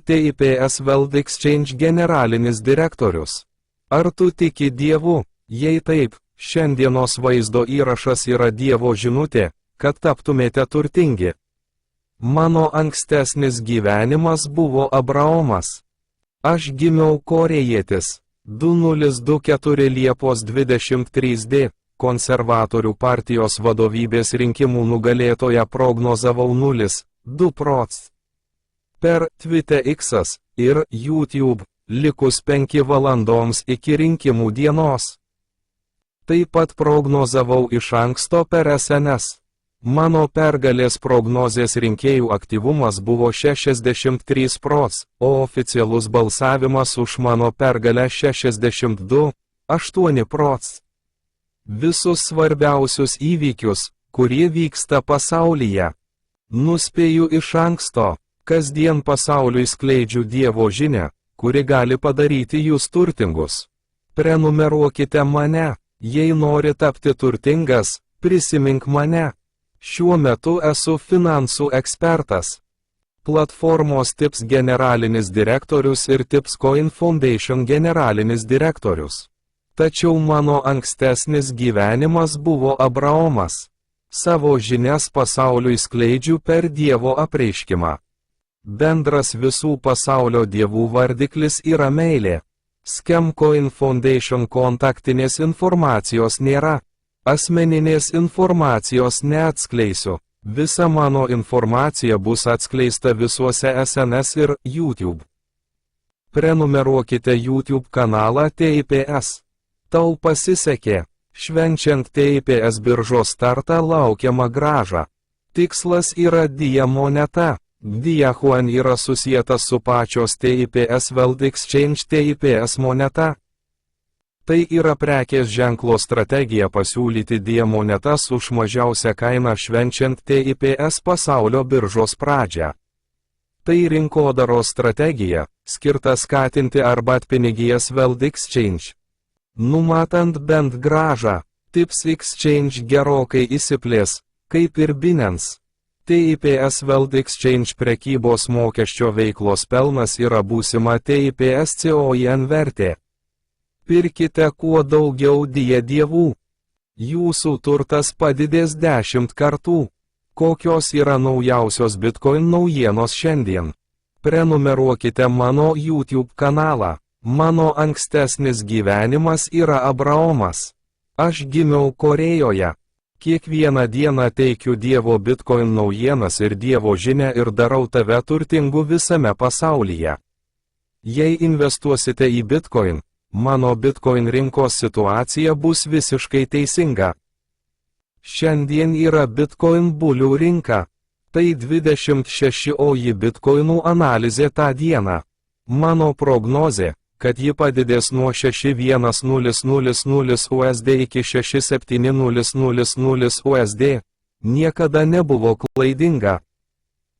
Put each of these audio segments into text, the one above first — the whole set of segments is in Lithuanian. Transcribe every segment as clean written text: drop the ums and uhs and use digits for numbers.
TIPS World Exchange generalinis direktorius. Ar tu tiki Dievu? Jei taip, šiandienos vaizdo įrašas yra Dievo žinutė, kad taptumėte turtingi. Mano ankstesnis gyvenimas buvo Abraomas. Aš gimiau korėjietis. 2024 Liepos 23 konservatorių partijos vadovybės rinkimų nugalėtoją prognozavau 0,2 proc. Per Twitter X ir YouTube, likus 5 valandoms iki rinkimų dienos. Taip pat prognozavau iš anksto per SNS. Mano pergalės prognozės rinkėjų aktyvumas buvo 63 proc, o oficialus balsavimas už mano pergalę 62,8 proc. Visus svarbiausius įvykius, kurie vyksta pasaulyje. Nuspėju iš anksto, kasdien pasauliui skleidžiu Dievo žinią, kuri gali padaryti jūs turtingus. Prenumeruokite mane, jei nori tapti turtingas, prisimink mane. Šiuo metu esu finansų ekspertas. Platformos Tips generalinis direktorius ir Tips Coin Foundation generalinis direktorius. Tačiau mano ankstesnis gyvenimas buvo Abraomas. Savo žinias pasauliui skleidžiu per Dievo apreiškimą. Bendras visų pasaulio dievų vardiklis yra meilė. Scam Coin Foundation kontaktinės informacijos nėra. Asmeninės informacijos neatskleisiu. Visa mano informacija bus atskleista visuose SNS ir YouTube. Prenumeruokite YouTube kanalą TIPS. Tau pasisekė. Švenčiant TIPS biržos startą laukiama grąža. Tikslas yra DIA moneta. DIA Juan yra susietas su pačios TIPS World Exchange TIPS moneta. Tai yra prekės ženklo strategija pasiūlyti DIA monetas už mažiausią kainą švenčiant TIPS pasaulio biržos pradžią. Tai rinkodaros strategija, skirta skatinti arbatpinigijas World Exchange. Numatant bent grąžą, Tips Exchange gerokai įsiplės, kaip ir Binance. TIPS World Exchange prekybos mokesčio veiklos pelnas yra būsima TIPS COIN vertė. Pirkite kuo daugiau DIA dievų. Jūsų turtas padidės 10 kartų. Kokios yra naujausios Bitcoin naujienos šiandien? Prenumeruokite mano YouTube kanalą. Mano ankstesnis gyvenimas yra Abraomas. Aš gimiau Korėjoje. Kiekvieną dieną teikiu Dievo Bitcoin naujienas ir Dievo žinią ir darau tave turtingu visame pasaulyje. Jei investuosite į Bitcoin, mano Bitcoin rinkos situacija bus visiškai teisinga. Šiandien yra Bitcoin bulių rinka. Tai 26-oji Bitcoinų analizė tą dieną. Mano prognozė, kad ji padidės nuo 6100 USD iki 6700 USD, niekada nebuvo klaidinga.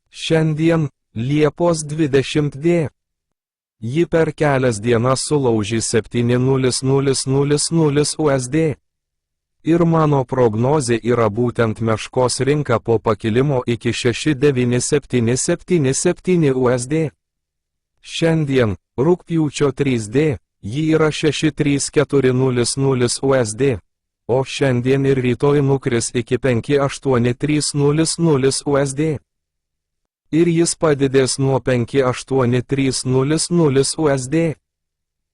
Šiandien, Liepos 20 ji per kelias dienas sulaužys 7000 USD. Ir mano prognozė yra būtent meškos rinka po pakilimo iki 69777 USD. Šiandien, rugpjūčio 3D, ji yra 6340 USD, o šiandien ir rytoj nukris iki 5830 USD. Ir jis padidės nuo 5830 USD.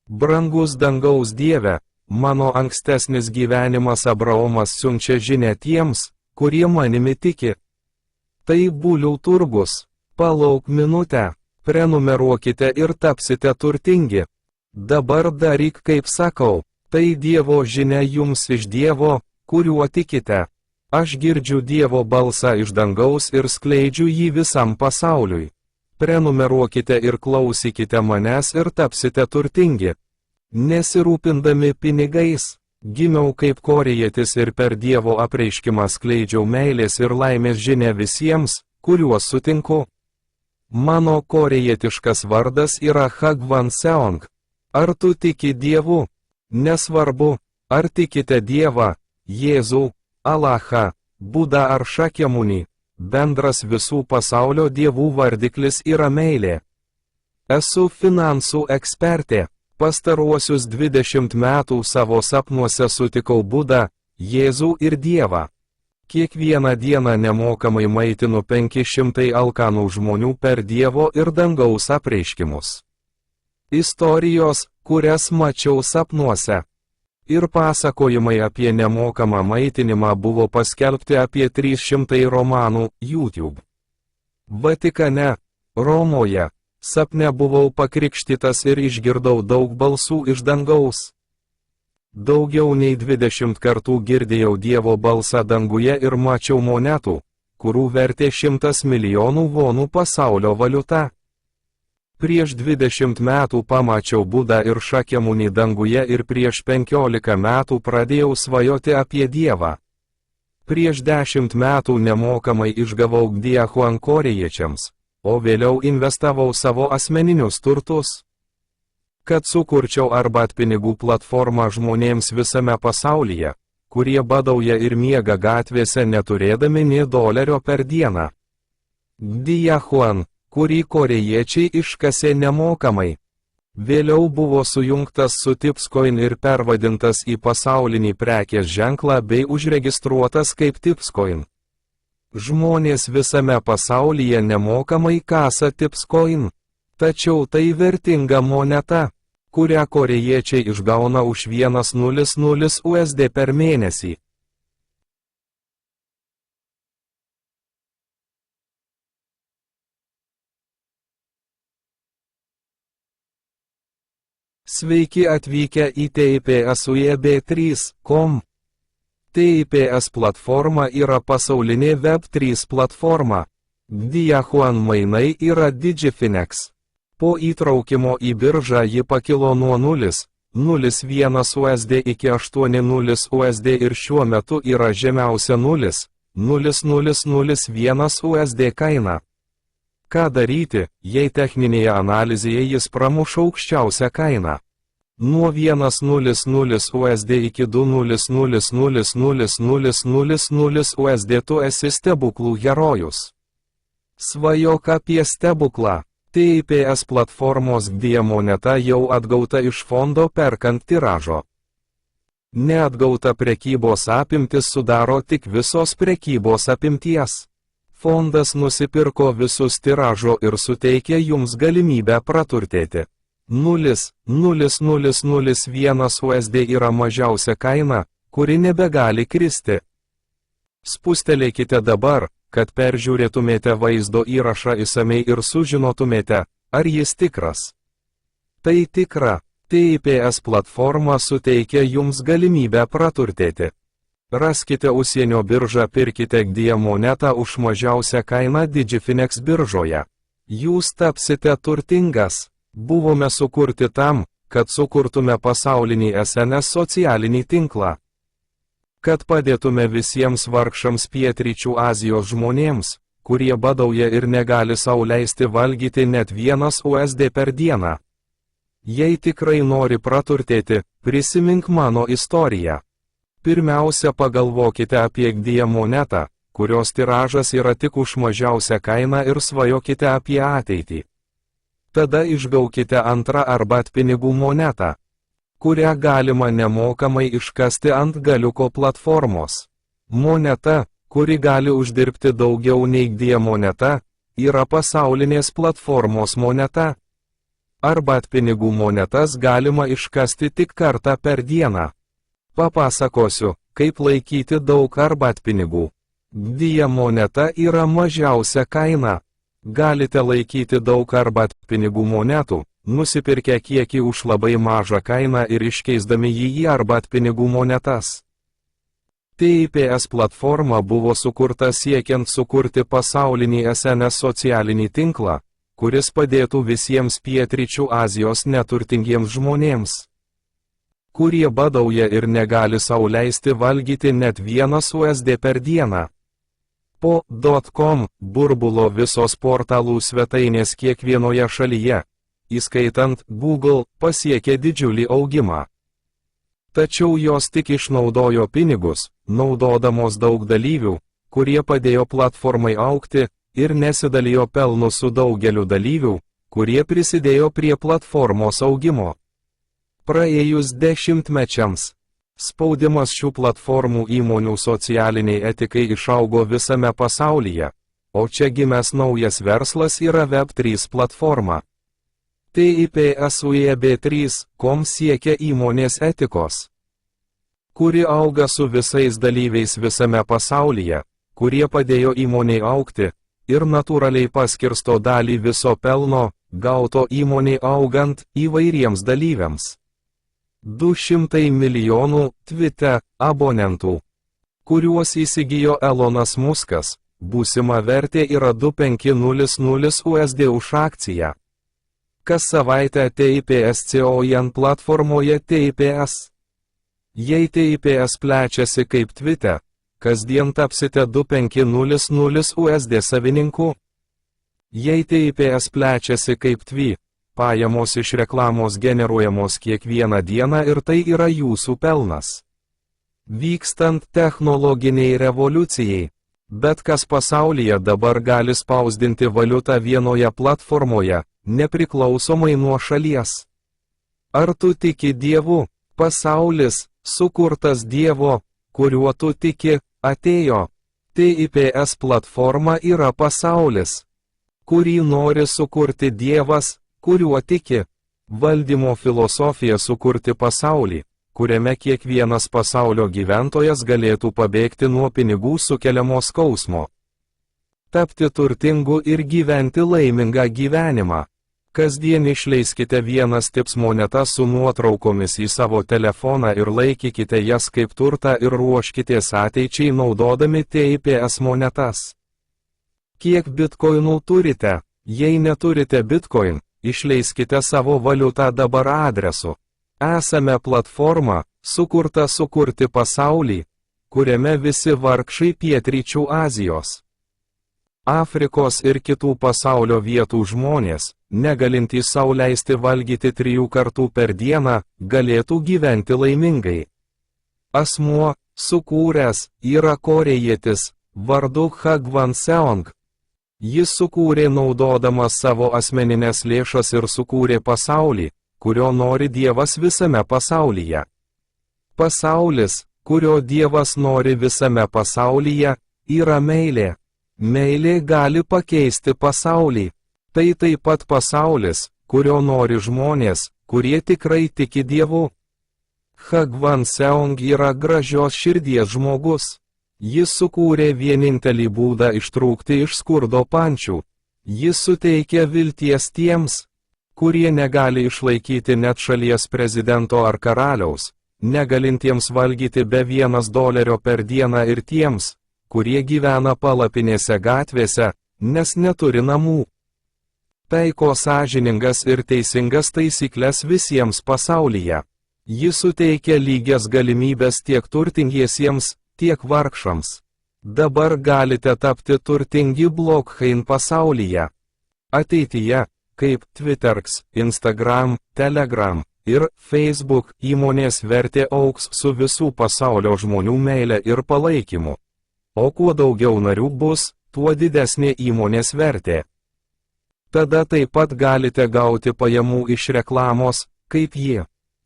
Brangus dangaus Dieve, mano ankstesnis gyvenimas Abraomas siunčia žinią tiems, kurie manimi tiki. Tai bulių turgus. Palauk minutę. Prenumeruokite ir tapsite turtingi. Dabar daryk kaip sakau. Tai Dievo žinia jums iš Dievo, kuriuo tikite. Aš girdžiu Dievo balsą iš dangaus ir skleidžiu jį visam pasauliui. Prenumeruokite ir klausykite manęs ir tapsite turtingi. Nesirūpindami pinigais. Gimiau kaip korėjietis ir per Dievo apreiškimą skleidžiau meilės ir laimės žinią visiems, kuriuos sutinku. Mano korėjietiškas vardas yra Hagvan Seong. Ar tu tiki Dievu? Nesvarbu, ar tikite Dievą, Jėzų, Alachą, Budą ar Šakyamunį, bendras visų pasaulio dievų vardiklis yra meilė. Esu finansų ekspertė. Pastaruosius 20 metų savo sapnuose sutikau Budą, Jėzų ir Dievą. Kiekvieną dieną nemokamai maitinu 500 alkanų žmonių per Dievo ir dangaus apreiškimus. Istorijos, kurias mačiau sapnuose. Ir pasakojimai apie nemokamą maitinimą buvo paskelbti apie 300 romanų YouTube. Vatikane, Romoje, sapne buvau pakrikštytas ir išgirdau daug balsų iš dangaus. Daugiau nei 20 kartų girdėjau Dievo balsą danguje ir mačiau monetų, kurių vertė 100 milijonų vonų pasaulio valiuta. Prieš 20 metų pamačiau Budą ir Šakiamunį danguje ir prieš 15 metų pradėjau svajoti apie Dievą. Prieš 10 metų nemokamai išgavau Gdiahuan korėjiečiams, o vėliau investavau savo asmeninius turtus. Kad sukurčiau arbatpinigų platformą žmonėms visame pasaulyje, kurie badauja ir miega gatvėse neturėdami nė dolerio per dieną. Gdiahuan, kurį korėjiečiai iškasė nemokamai. Vėliau buvo sujungtas su Tipscoin ir pervadintas į pasaulinį prekės ženklą bei užregistruotas kaip Tipscoin. Žmonės visame pasaulyje nemokamai kasa Tipscoin. Tačiau tai vertinga moneta, kurią korėjiečiai išgauna už 100 USD per mėnesį. Sveiki atvykę į TIPS-UEB3.com. TIPS platforma yra pasaulinė Web3 platforma. Gdiahuan mainai yra Digifinex. Po įtraukimo į biržą ji pakilo nuo 0,01 USD iki 8,0 USD ir šiuo metu yra žemiausia 0,0001 USD kaina. Ką daryti, jei techninėje analizėje jis pramuš aukščiausią kainą? Nuo 1,00 USD iki 2,0000000 USD tu esi stebuklų herojus. Svajok apie stebuklą. TIPS platformos Gdia moneta jau atgauta iš fondo perkant tiražo. Neatgauta prekybos apimtis sudaro tik visos prekybos apimties. Fondas nusipirko visus tiražo ir suteikė jums galimybę praturtėti. 0,0001 USD yra mažiausia kaina, kuri nebegali kristi. Spustelėkite dabar, kad peržiūrėtumėte vaizdo įrašą išsamei ir sužinotumėte, ar jis tikras. Tai tikra, TIPS platforma suteikia jums galimybę praturtėti. Raskite užsienio biržą, pirkite Gdia monetą už mažiausią kainą Digifinex biržoje. Jūs tapsite turtingas. Buvome sukurti tam, kad sukurtume pasaulinį SNS socialinį tinklą. Kad padėtume visiems vargšams Pietryčių Azijos žmonėms, kurie badauja ir negali sau leisti valgyti net 1 USD per dieną. Jei tikrai nori praturtėti, prisimink mano istoriją. Pirmiausia, pagalvokite apie Gdia monetą, kurios tiražas yra tik už mažiausią kainą ir svajokite apie ateitį. Tada išgaukite antrą arbatpinigų monetą, kurią galima nemokamai iškasti ant galiuko platformos. Moneta, kuri gali uždirbti daugiau nei Gdia moneta, yra pasaulinės platformos moneta. Arbatpinigų monetas galima iškasti tik kartą per dieną. Papasakosiu, kaip laikyti daug arbatpinigų. Gdia moneta yra mažiausia kaina. Galite laikyti daug arbatpinigų monetų, nusipirkę kiekį už labai mažą kainą ir iškeisdami jį į arbatpinigų monetas. TIPS platforma buvo sukurta siekiant sukurti pasaulinį SNS socialinį tinklą, kuris padėtų visiems Pietryčių Azijos neturtingiems žmonėms, kurie badauja ir negali sau leisti valgyti net 1 USD per dieną. Po .com burbulo visos portalų svetainės kiekvienoje šalyje, įskaitant Google, pasiekė didžiulį augimą. Tačiau jos tik išnaudojo pinigus, naudodamos daug dalyvių, kurie padėjo platformai augti, ir nesidalijo pelnu su daugeliu dalyvių, kurie prisidėjo prie platformos augimo. Praėjus dešimtmečiams, spaudimas šių platformų įmonių socialiniai etikai išaugo visame pasaulyje, o čia gimęs naujas verslas yra Web3 platforma. TIPS-UEB3.com siekia įmonės etikos, kuri auga su visais dalyviais visame pasaulyje, kurie padėjo įmoniai augti, ir natūraliai paskirsto dalį viso pelno, gauto įmoniai augant, įvairiems dalyviams. 200 milijonų Twitter abonentų, kuriuos įsigijo Elonas Muskas, būsima vertė yra 2500 USD už akciją. Kas savaitę TIPS-COIN platformoje TIPS. Jei TIPS plečiasi kaip Twitter, kasdien tapsite 2500 USD savininku. Jei TIPS plečiasi kaip Twi, pajamos iš reklamos generuojamos kiekvieną dieną ir tai yra jūsų pelnas. Vykstant technologiniai revoliucijai, bet kas pasaulyje dabar gali spausdinti valiutą vienoje platformoje, nepriklausomai nuo šalies. Ar tu tiki Dievu? Pasaulis, sukurtas Dievo, kuriuo tu tiki, atėjo. TIPS platforma yra pasaulis, kurį nori sukurti Dievas, kuriuo tiki. Valdymo filosofija sukurti pasaulį, kuriame kiekvienas pasaulio gyventojas galėtų pabėgti nuo pinigų sukeliamo skausmo. Tapti turtingu ir gyventi laimingą gyvenimą. Kasdien išleiskite vienas tips monetas su nuotraukomis į savo telefoną ir laikykite jas kaip turtą ir ruoškitės ateičiai naudodami TIPS monetas. Kiek bitkoinų turite? Jei neturite bitcoin, išleiskite savo valiutą dabar adresu. Esame platforma, sukurta sukurti pasaulį, kuriame visi vargšai pietryčių Azijos, Afrikos ir kitų pasaulio vietų žmonės, negalintys sau leisti valgyti 3 kartų per dieną, galėtų gyventi laimingai. Asmuo, sukūręs, yra korėjietis, vardu Hagvan Seong. Jis sukūrė naudodamas savo asmeninės lėšas ir sukūrė pasaulį, kurio nori Dievas visame pasaulyje. Pasaulis, kurio Dievas nori visame pasaulyje, yra meilė. Meilė gali pakeisti pasaulį. Tai taip pat pasaulis, kurio nori žmonės, kurie tikrai tiki Dievu. Hagvan Seong yra gražios širdies žmogus. Jis sukūrė vienintelį būdą ištrūkti iš skurdo pančių. Jis suteikia vilties tiems, kurie negali išlaikyti net šalies prezidento ar karaliaus, negalintiems valgyti be $1 per dieną ir tiems, kurie gyvena palapinėse gatvėse, nes neturi namų. Taiko sąžiningas ir teisingas taisyklės visiems pasaulyje. Jis suteikia lygias galimybės tiek turtingiesiems, tiek vargšams. Dabar galite tapti turtingi blockchain pasaulyje. Ateityje, kaip Twitterx, Instagram, Telegram ir Facebook, įmonės vertė augs su visų pasaulio žmonių meile ir palaikymu. O kuo daugiau narių bus, tuo didesnė įmonės vertė. Tada taip pat galite gauti pajamų iš reklamos, kaip jie.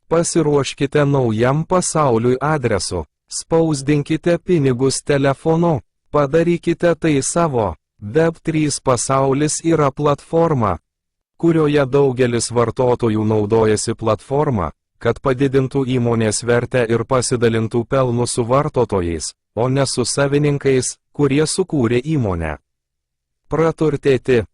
Pasiruoškite naujam pasauliui adresu. Spausdinkite pinigus telefonu. Padarykite tai savo. Web3 pasaulis yra platforma, kurioje daugelis vartotojų naudojasi platforma, kad padidintų įmonės vertę ir pasidalintų pelnu su vartotojais, o ne su savininkais, kurie sukūrė įmonę. Praturtėti.